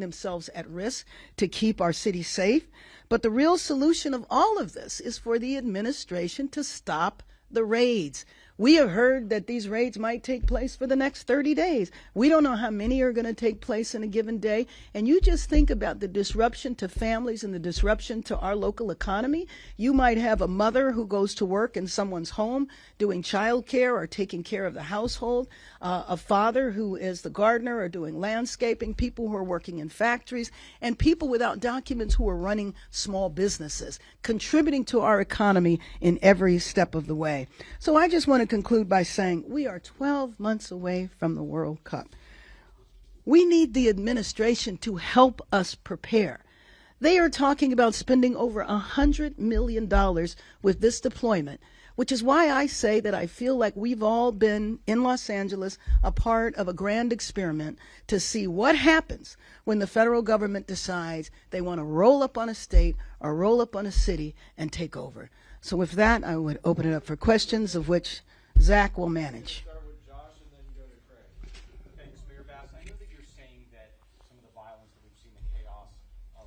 themselves at risk to keep our city safe. But the real solution of all of this is for the administration to stop the raids. We have heard that these raids might take place for the next 30 days. We don't know how many are going to take place in a given day. And you just think about the disruption to families and the disruption to our local economy. You might have a mother who goes to work in someone's home doing childcare or taking care of the household, a father who is the gardener or doing landscaping, people who are working in factories, and people without documents who are running small businesses, contributing to our economy in every step of the way. So I just want to conclude by saying we are 12 months away from the World Cup. We need the administration to help us prepare. They are talking about spending over $100 million with this deployment, which is why I say that I feel like we've all been in Los Angeles a part of a grand experiment to see what happens when the federal government decides they want to roll up on a state or roll up on a city and take over. So with that, I would open it up for questions, of which Zach will manage. Start with Josh and then go to Craig. Thanks, Mayor Bass. I know that you're saying that some of the violence that we've seen, the chaos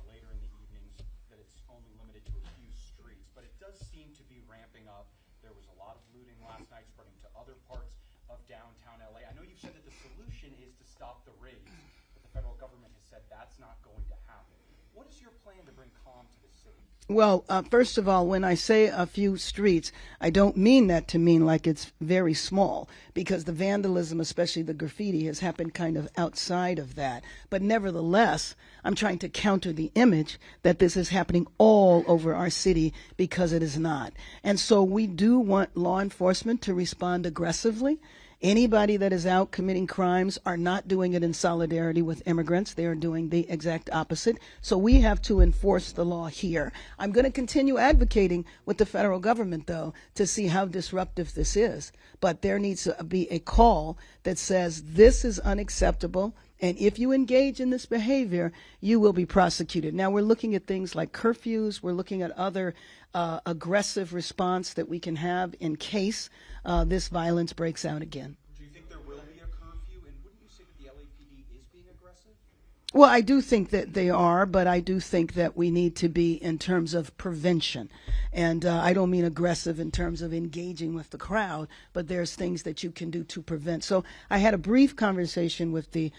later in the evenings, that it's only limited to a few streets, but it does seem to be ramping up. There was a lot of looting last night spreading to other parts of downtown LA. I know you've said that the solution is to stop the raids, but the federal government has said that's not going to happen. What is your plan to bring calm to the city? Well, first of all, when I say a few streets, I don't mean that to mean like it's very small, because the vandalism, especially the graffiti, has happened kind of outside of that. But nevertheless, I'm trying to counter the image that this is happening all over our city, because it is not. And so we do want law enforcement to respond aggressively. Anybody that is out committing crimes are not doing it in solidarity with immigrants. They are doing the exact opposite. So we have to enforce the law here. I'm going to continue advocating with the federal government, though, to see how disruptive this is. But there needs to be a call that says this is unacceptable, and if you engage in this behavior, you will be prosecuted. Now, we're looking at things like curfews. We're looking at other aggressive response that we can have in case this violence breaks out again. Do you think there will be a curfew? And wouldn't you say that the LAPD is being aggressive? Well, I do think that they are, but I do think that we need to be in terms of prevention. And I don't mean aggressive in terms of engaging with the crowd, but there's things that you can do to prevent. So I had a brief conversation with the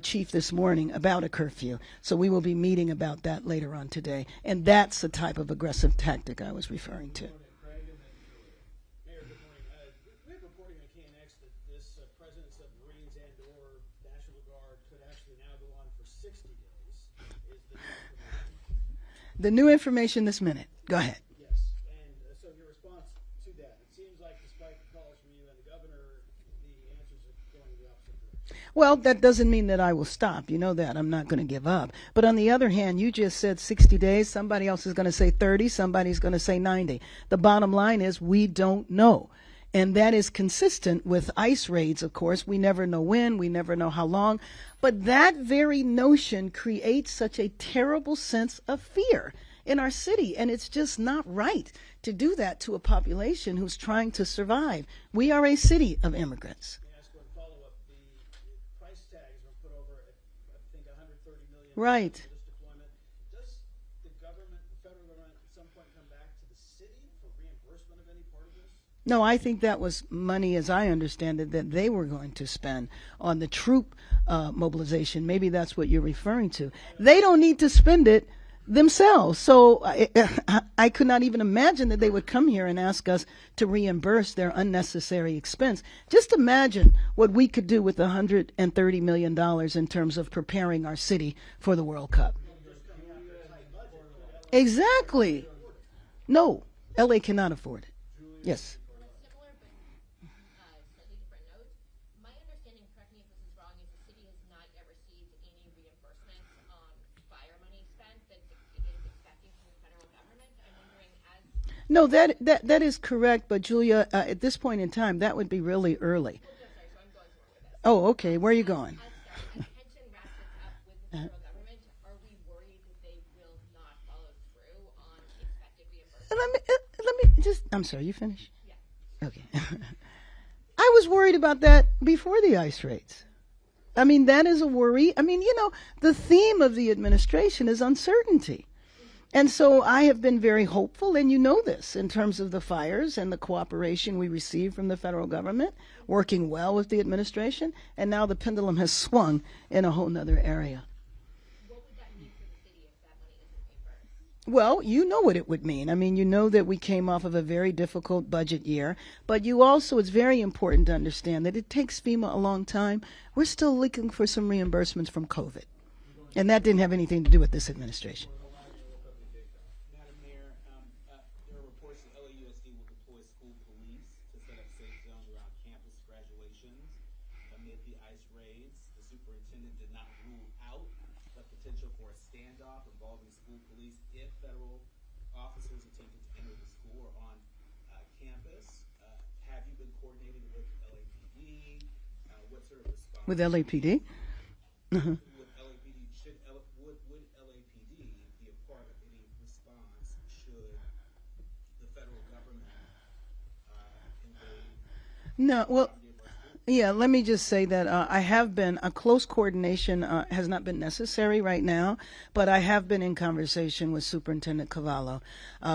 chief this morning about a curfew. So we will be meeting about that later on today. And that's the type of aggressive tactic I was referring to. The new information this minute. Go ahead. Yes, and so your response to that, it seems like despite the calls from you and the governor, the answers are going in the opposite direction. Well, that doesn't mean that I will stop. You know that. I'm not going to give up. But on the other hand, you just said 60 days. Somebody else is going to say 30. Somebody's going to say 90. The bottom line is we don't know. And that is consistent with ICE raids, of course. We never know when, we never know how long. But that very notion creates such a terrible sense of fear in our city. And it's just not right to do that to a population who's trying to survive. We are a city of immigrants. Let me ask one follow-up. The price tags were put over at, I think, $130 million Right. for this deployment. Does the government, the federal government, at some point come back to the city for reimbursement of any part of this? No, I think that was money, as I understand it, that they were going to spend on the troop mobilization. Maybe that's what you're referring to. They don't need to spend it themselves. So I could not even imagine that they would come here and ask us to reimburse their unnecessary expense. Just imagine what we could do with $130 million in terms of preparing our city for the World Cup. Exactly. No, LA cannot afford it. Yes. No, that is correct, but Julia, at this point in time, that would be really early. Oh, okay. Where are you going? Let me just. I'm sorry. You finish? Yeah. Okay. I was worried about that before the ICE raids. I mean, that is a worry. I mean, the theme of the administration is uncertainty. And so I have been very hopeful, and you know this, in terms of the fires and the cooperation we receive from the federal government, working well with the administration, and now the pendulum has swung in a whole nother area. What would that mean for the city if that money isn't reimbursed? Well, you know what it would mean. I mean, you know that we came off of a very difficult budget year, but you also, it's very important to understand that it takes FEMA a long time. We're still looking for some reimbursements from COVID, and that didn't have anything to do with this administration. Madam Mayor, there are reports that LAUSD will deploy school police to set up safe zones around campus graduations amid the ICE raids. The superintendent did not rule out the potential for a standoff involving school police if federal officers attempted to enter the school or on campus. Have you been coordinating with LAPD? What sort of response? With LAPD? Uh-huh. With LAPD, would LAPD be a part of any response should the federal government invade? No, well, yeah, let me just say that I have been, a close coordination has not been necessary right now, but I have been in conversation with Superintendent Cavallo.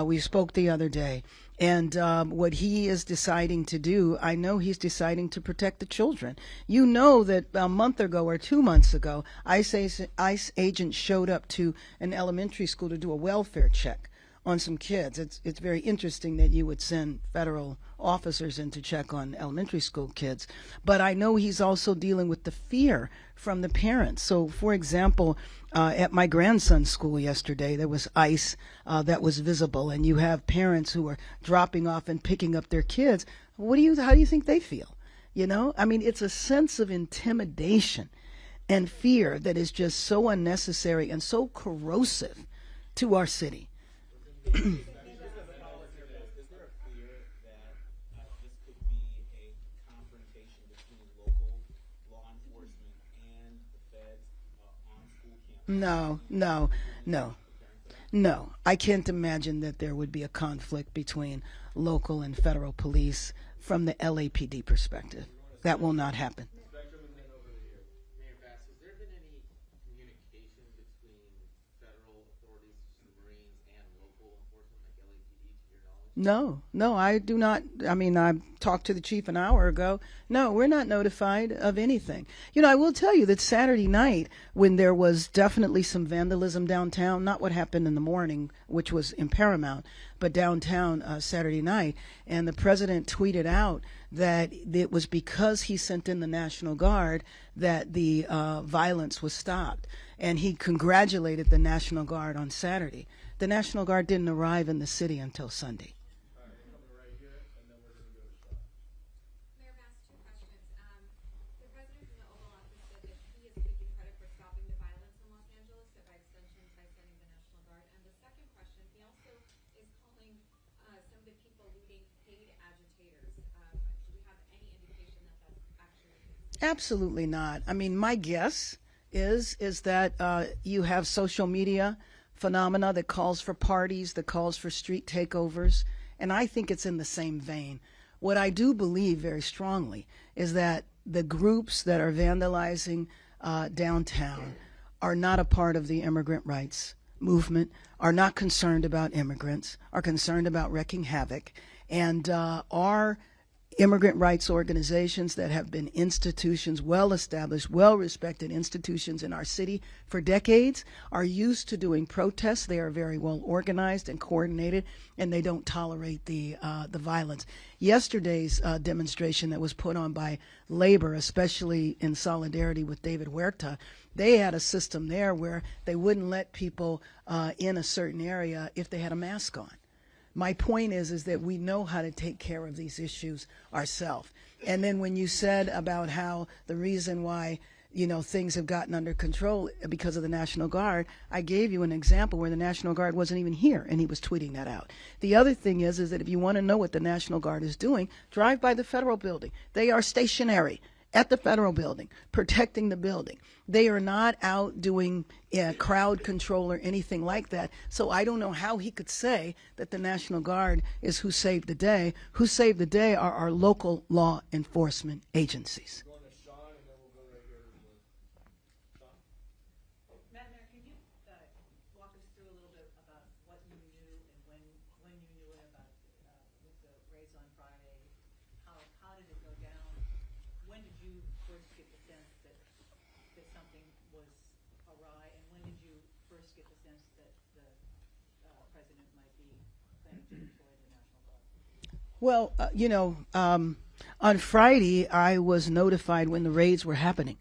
We spoke the other day, and what he is deciding to do, I know he's deciding to protect the children. You know that a month ago or 2 months ago, ICE agents showed up to an elementary school to do a welfare check on some kids. It's very interesting that you would send federal officers in to check on elementary school kids. But I know he's also dealing with the fear from the parents. So, for example, at my grandson's school yesterday, there was ICE that was visible, and you have parents who are dropping off and picking up their kids. How do you think they feel? I mean, it's a sense of intimidation and fear that is just so unnecessary and so corrosive to our city. Is there a fear that this could be a confrontation between local law enforcement and the feds on school campuses? No. I can't imagine that there would be a conflict between local and federal police from the LAPD perspective. That will not happen. Mayor Bass, has there been any communication between federal authorities, such as the Marines, and local enforcement like LAPD, to your knowledge? No, I do not. I mean, I talked to the chief an hour ago. No, we're not notified of anything. I will tell you that Saturday night, when there was definitely some vandalism downtown, not what happened in the morning, which was in Paramount, but downtown Saturday night, and the president tweeted out that it was because he sent in the National Guard that the violence was stopped. And he congratulated the National Guard on Saturday. The National Guard didn't arrive in the city until Sunday. Mayor Bass, two questions. The president in the Oval Office said that he is taking credit for stopping the violence in Los Angeles, and by extension, by sending the National Guard. And the second question, he also is calling some of the people looting paid agitators. Do we have any indication that that's actually the case? Absolutely not. I mean, my guess is that you have social media phenomena that calls for parties, that calls for street takeovers, and I think it's in the same vein. What I do believe very strongly is that the groups that are vandalizing downtown are not a part of the immigrant rights movement, are not concerned about immigrants, are concerned about wreaking havoc, and are immigrant rights organizations that have been institutions, well-established, well-respected institutions in our city for decades, are used to doing protests. They are very well organized and coordinated, and they don't tolerate the violence. Yesterday's demonstration that was put on by labor, especially in solidarity with David Huerta, they had a system there where they wouldn't let people in a certain area if they had a mask on. My point is that we know how to take care of these issues ourselves. And then when you said about how the reason why, things have gotten under control because of the National Guard, I gave you an example where the National Guard wasn't even here, and he was tweeting that out. The other thing is that if you want to know what the National Guard is doing, drive by the Federal Building. They are stationary at the Federal Building, protecting the building. They are not out doing crowd control or anything like that. So I don't know how he could say that the National Guard is who saved the day. Who saved the day are our local law enforcement agencies. when you knew about with the raids on Friday, how did it go down? When did you first get the sense that something was awry, and when did you first get the sense that the president might be planning to deploy the National Guard? Well, on Friday, I was notified when the raids were happening.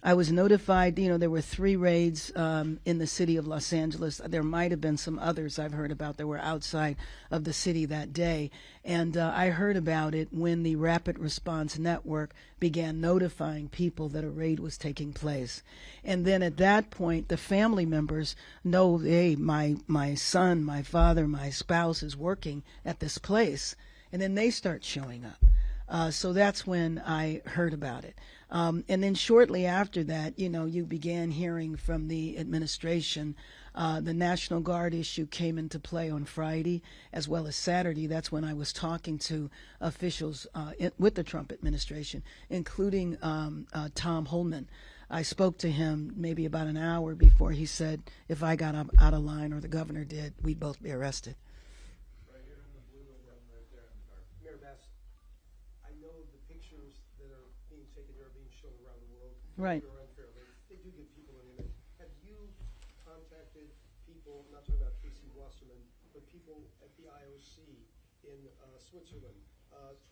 I was notified, there were 3 raids in the city of Los Angeles. There might have been some others I've heard about that were outside of the city that day. And I heard about it when the Rapid Response Network began notifying people that a raid was taking place. And then at that point, the family members know, hey, my son, my father, my spouse is working at this place. And then they start showing up. So that's when I heard about it. And then shortly after that, you began hearing from the administration. The National Guard issue came into play on Friday as well as Saturday. That's when I was talking to officials with the Trump administration, including Tom Holman. I spoke to him maybe about an hour before he said if I got out of line or the governor did, we'd both be arrested. Right here in the blue and then right there in the dark. Mayor Bass, I know the pictures that are being taken here are being shown around the world. Right. They're unfair. They do give people an image. Have you contacted people, I'm not talking about Casey Wasserman, but people at the IOC in Switzerland,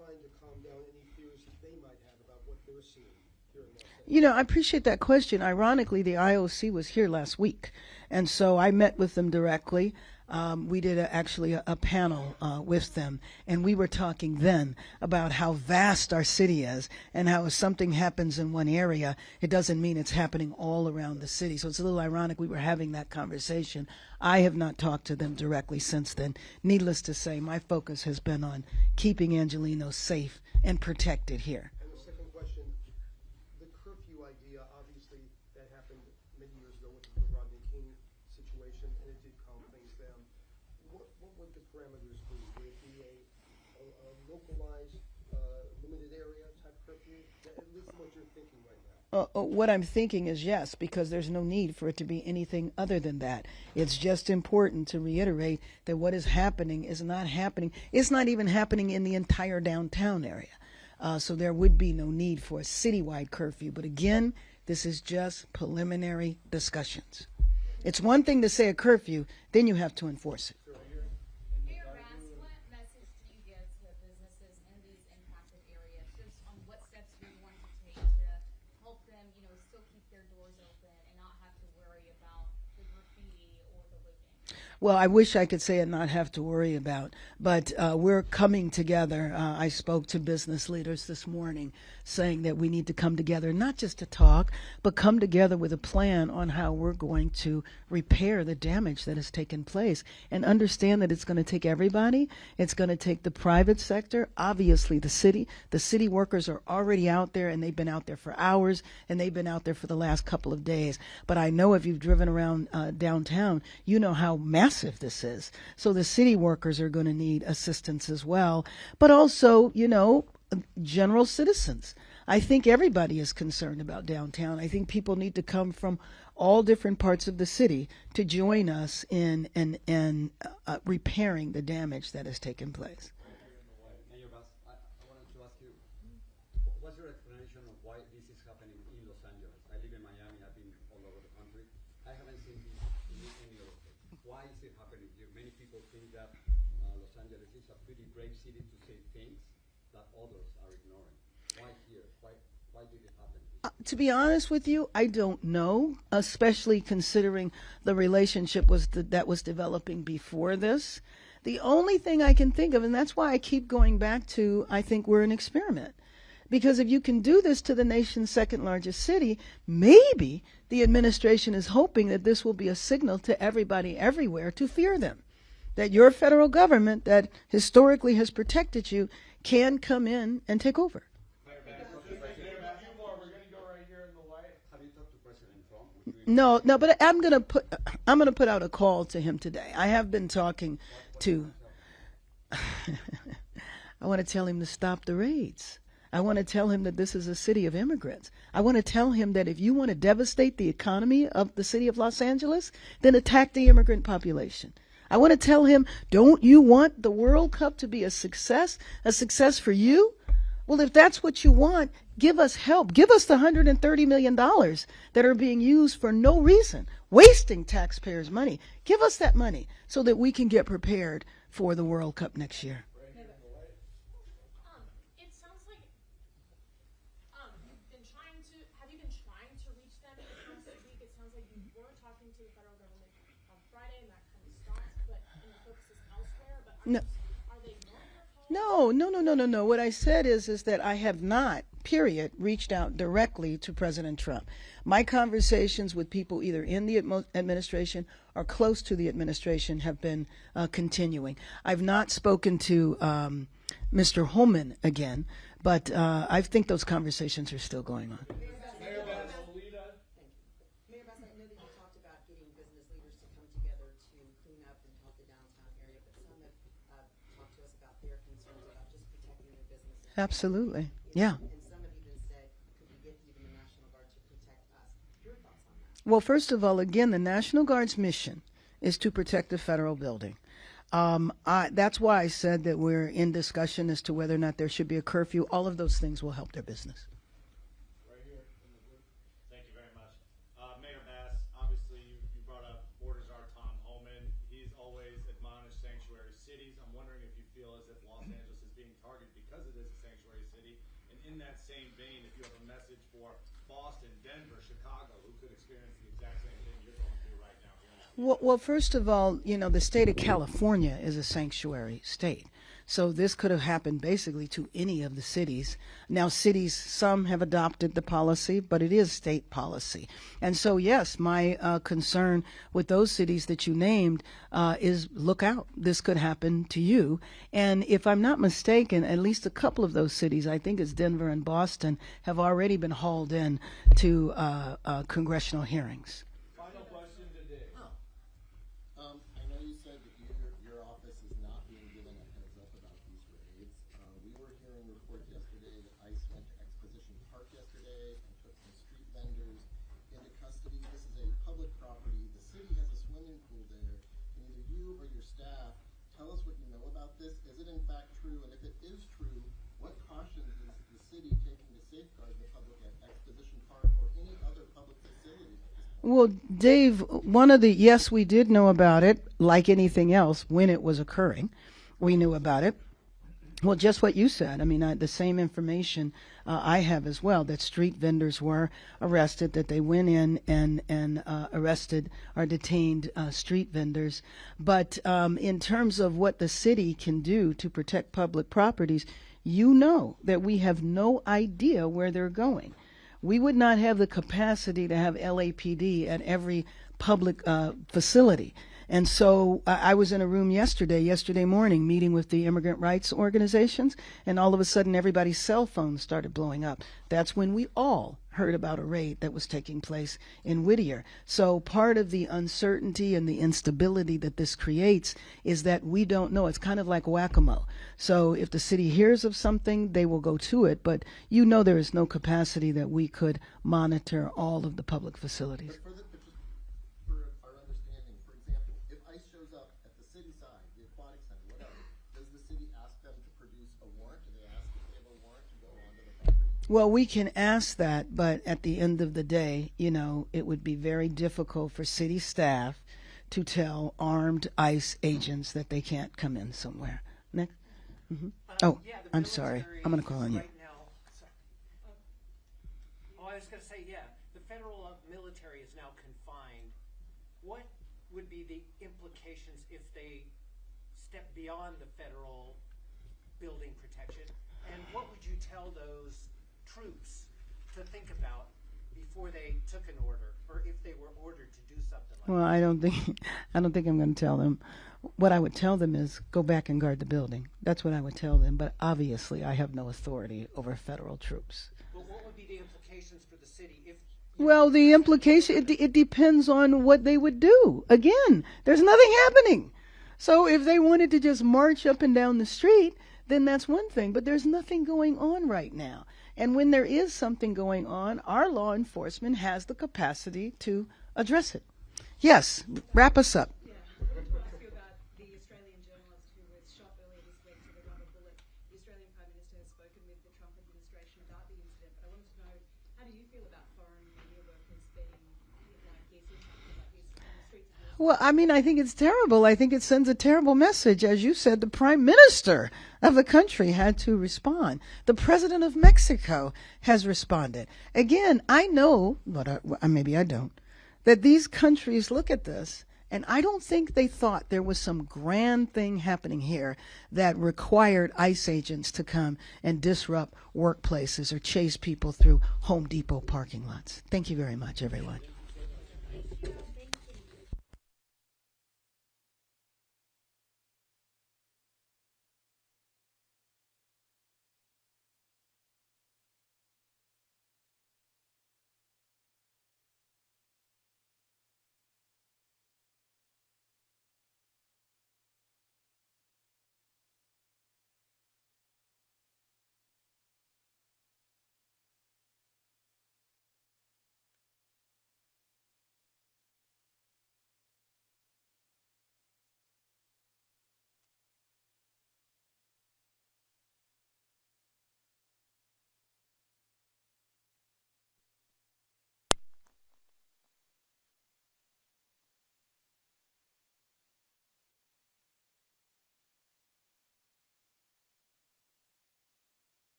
trying to calm down any fears that they might have about what they're seeing here in Los Angeles? I appreciate that question. Ironically, the IOC was here last week, and so I met with them directly. We did actually a panel with them, and we were talking then about how vast our city is and how if something happens in one area, it doesn't mean it's happening all around the city. So it's a little ironic we were having that conversation. I have not talked to them directly since then. Needless to say, my focus has been on keeping Angelenos safe and protected here. And the second question, the curfew idea, obviously, that happened many years ago with the Rodney King situation, and it did calm things down. What would the parameters be? Would it be a localized, limited area type curfew? At least what you're thinking right now. What I'm thinking is yes, because there's no need for it to be anything other than that. It's just important to reiterate that what is happening is not happening. It's not even happening in the entire downtown area. So there would be no need for a citywide curfew. But again, this is just preliminary discussions. It's one thing to say a curfew, then you have to enforce it. Mayor Bass, what message do you give to businesses in these impacted areas, just on what steps you're going to take to help them, still keep their doors open and not have to worry about the graffiti or the looting? Well, I wish I could say and not have to worry about, but we're coming together. I spoke to business leaders this morning saying that we need to come together, not just to talk, but come together with a plan on how we're going to repair the damage that has taken place and understand that it's going to take everybody. It's going to take the private sector, obviously the city. The city workers are already out there, and they've been out there for hours, and they've been out there for the last couple of days. But I know if you've driven around downtown, you know how massive this is. So the city workers are going to need assistance as well, but also, general citizens. I think everybody is concerned about downtown. I think people need to come from all different parts of the city to join us in repairing the damage that has taken place. Mayor Bass, I wanted to ask you, what's your explanation of why this is happening in Los Angeles? I live in Miami. I've been all over the country. I haven't seen this in any other place. Why is it happening here? Many people think that Los Angeles is a pretty brave city to say things that others are ignoring. Why here? Why did it happen? To be honest with you, I don't know, especially considering the relationship that was developing before this. The only thing I can think of, and that's why I keep going back to, I think we're an experiment. Because if you can do this to the nation's second largest city, maybe the administration is hoping that this will be a signal to everybody everywhere to fear them. That your federal government that historically has protected you can come in and take over. Have you talked to President Trump? No, but I'm gonna put out a call to him today. I have been talking to. I want to tell him to stop the raids. I want to tell him that this is a city of immigrants. I want to tell him that if you want to devastate the economy of the city of Los Angeles, then attack the immigrant population. I want to tell him, don't you want the World Cup to be a success for you? Well, if that's what you want, give us help. Give us the $130 million that are being used for no reason, wasting taxpayers' money. Give us that money so that we can get prepared for the World Cup next year. It sounds like have you been trying to reach them in the past week? It sounds like you were talking to the federal government on Friday and that kind of stopped, but and the focus is elsewhere. But No. are they ignoring your calls? No. What I said is that I have not, period, reached out directly to President Trump. My conversations with people either in the administration or close to the administration have been continuing. I've not spoken to Mr. Holman again, but I think those conversations are still going on. Mayor Bass, I know that you talked about getting business leaders to come together to clean up and help the downtown area, but some have talked to us about their concerns about just protecting their businesses. Absolutely. Yeah. And some have even said, could we get even the National Guard to protect us? Your thoughts on that? Well, first of all, again, the National Guard's mission is to protect the federal building. That's why I said that we're in discussion as to whether or not there should be a curfew. All of those things will help their business. Right here in the booth. Thank you very much. Mayor Bass, obviously you brought up Board Czar Tom Homan. He's always admonished sanctuary cities. I'm wondering if you feel as if Los Angeles is being targeted because it is a sanctuary city. And in that same vein, if you have a message for Boston, Denver, Chicago, who could experience the exact same thing you're going through right now here in the city. Well, first of all, the state of California is a sanctuary state. So this could have happened basically to any of the cities. Now, cities, some have adopted the policy, but it is state policy. And so, yes, my concern with those cities that you named is look out. This could happen to you. And if I'm not mistaken, at least a couple of those cities, I think it's Denver and Boston, have already been hauled in to congressional hearings. Final question today. I know you said that your office is not being given a heads up about these raids. We were hearing reports yesterday that ICE went to Exposition Park yesterday and took some street vendors into custody. This is a public property. The city has a swimming pool there. Can either you or your staff tell us what you know about this? Is it in fact true? And if it is true, what cautions is the city taking to safeguard the public at Exposition Park or any other public facility? Well, Dave, yes, we did know about it, like anything else, when it was occurring. We knew about it. Well, just what you said. I mean, the same information I have as well, that street vendors were arrested, that they went in and arrested or detained street vendors. But in terms of what the city can do to protect public properties, you know that we have no idea where they're going. We would not have the capacity to have LAPD at every public facility. And so I was in a room yesterday morning, meeting with the immigrant rights organizations, and all of a sudden everybody's cell phones started blowing up. That's when we all heard about a raid that was taking place in Whittier. So part of the uncertainty and the instability that this creates is that we don't know. It's kind of like whack-a-mole. So if the city hears of something, they will go to it, but there is no capacity that we could monitor all of the public facilities. But for our understanding, for example, if ICE shows up at the city side, the aquatic center, whatever, does the city ask them to produce a warrant? Do they ask if they have a warrant to go onto the property? Well, we can ask that, but at the end of the day, it would be very difficult for city staff to tell armed ICE agents that they can't come in somewhere. Next. Mm-hmm. Yeah, I'm sorry. I'm going to call on you. Right now, I was going to say, the federal military is now confined. What would be the implications if they step beyond the federal building protection? And what would you tell those troops to think about before they took an order, or if they were ordered to do something like that? Well, I don't think I'm going to tell them. What I would tell them is go back and guard the building. That's what I would tell them. But obviously, I have no authority over federal troops. Well, what would be the implications for the city if? Well, the implication, it depends on what they would do. Again, there's nothing happening. So if they wanted to just march up and down the street, then that's one thing. But there's nothing going on right now. And when there is something going on, our law enforcement has the capacity to address it. Yes, wrap us up. Yeah, I wanted to ask you about Well, I mean, I think it's terrible. I think it sends a terrible message. As you said, the prime minister of the country had to respond. The president of Mexico has responded. Again, I know, but maybe I don't, that these countries look at this, and I don't think they thought there was some grand thing happening here that required ICE agents to come and disrupt workplaces or chase people through Home Depot parking lots. Thank you very much, everyone.